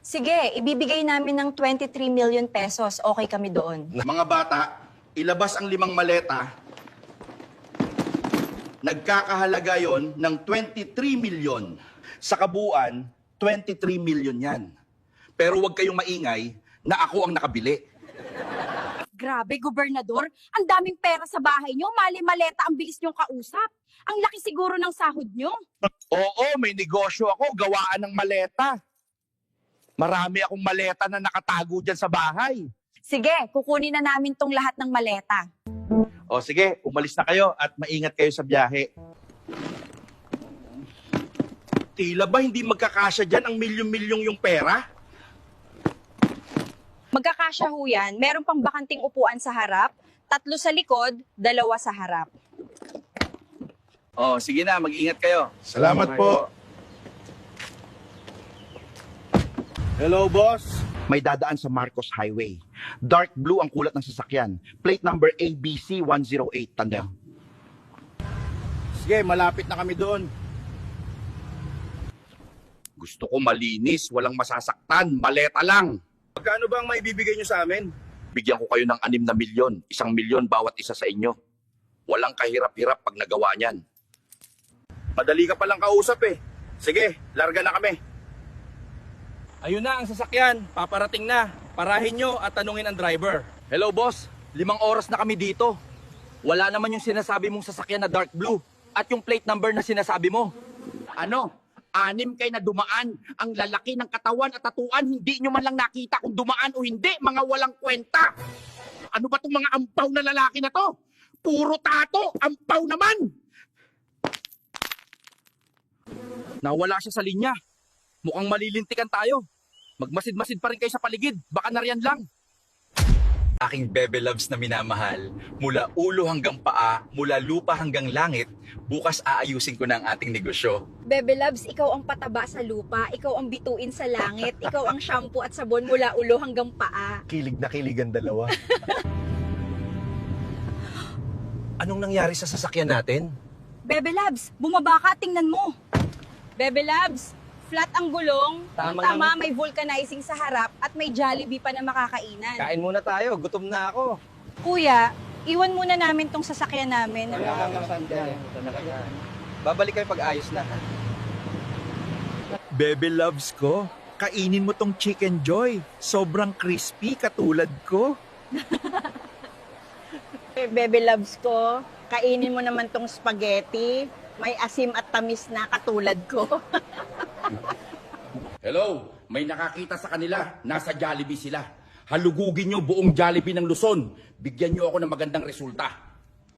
Sige, ibibigay namin ng 23 million pesos. Okay kami doon. Mga bata, ilabas ang 5 maleta. Nagkakahalaga yon ng 23 million. Sa kabuuan, 23 million yan. Pero huwag kayong maingay na ako ang nakabili. Grabe, gobernador. Ang daming pera sa bahay nyo. Mali-maleta ang bilis nyong kausap. Ang laki siguro ng sahod nyo. Oo, may negosyo ako, gawaan ng maleta. Marami akong maleta na nakatago dyan sa bahay. Sige, kukunin na namin tong lahat ng maleta. O sige, umalis na kayo at maingat kayo sa biyahe. Tila ba hindi magkakasya dyan ang milyon-milyong yung pera? Magkakasya ho yan. Meron pang bakanting upuan sa harap, 3 sa likod, 2 sa harap. O sige na, mag-ingat kayo. Salamat po. Hello, boss. May dadaan sa Marcos Highway. Dark blue ang kulat ng sasakyan. Plate number ABC 108. Tanda. Sige, malapit na kami doon. Gusto ko malinis, walang masasaktan, maleta lang. Magkano ba ang maibibigay nyo sa amin? Bigyan ko kayo ng 6 na milyon. 1 milyon bawat isa sa inyo. Walang kahirap-hirap pag nagawa niyan. Madali ka palang kausap eh. Sige, larga na kami. Ayun na ang sasakyan. Paparating na. Parahin nyo at tanungin ang driver. Hello, boss. 5 oras na kami dito. Wala naman yung sinasabi mong sasakyan na dark blue. At yung plate number na sinasabi mo. Ano? 6 kayo na dumaan. Ang lalaki ng katawan at tatuan, hindi nyo man lang nakita kung dumaan o hindi. Mga walang kwenta. Ano ba itong mga ampaw na lalaki na to? Puro tato. Ampaw naman. Nawala siya sa linya. Mukhang malilintikan tayo. Magmasid-masid pa rin kayo sa paligid. Baka nariyan lang. Aking bebe loves na minamahal, mula ulo hanggang paa, mula lupa hanggang langit, bukas aayusin ko na ang ating negosyo. Bebe Loves, ikaw ang pataba sa lupa. Ikaw ang bituin sa langit. Ikaw ang shampoo at sabon mula ulo hanggang paa. Kilig na kilig ang dalawa. Anong nangyari sa sasakyan natin? Bebe Loves, bumaba ka. Tingnan mo. Bebe Loves, flat ang gulong. Tama, may vulcanizing sa harap at may Jollibee pa na makakainan. Kain muna tayo, gutom na ako. Kuya, iwan muna namin tong sasakyan namin. Babalik kayo pag ayos na. Bebe loves ko, kainin mo tong Chicken Joy. Sobrang crispy katulad ko. Bebe loves ko, kainin mo naman tong spaghetti. May asim at tamis na katulad ko. Hello, may nakakita sa kanila. Nasa Jollibee sila. Halugugin nyo buong Jollibee ng Luzon. Bigyan nyo ako ng magandang resulta.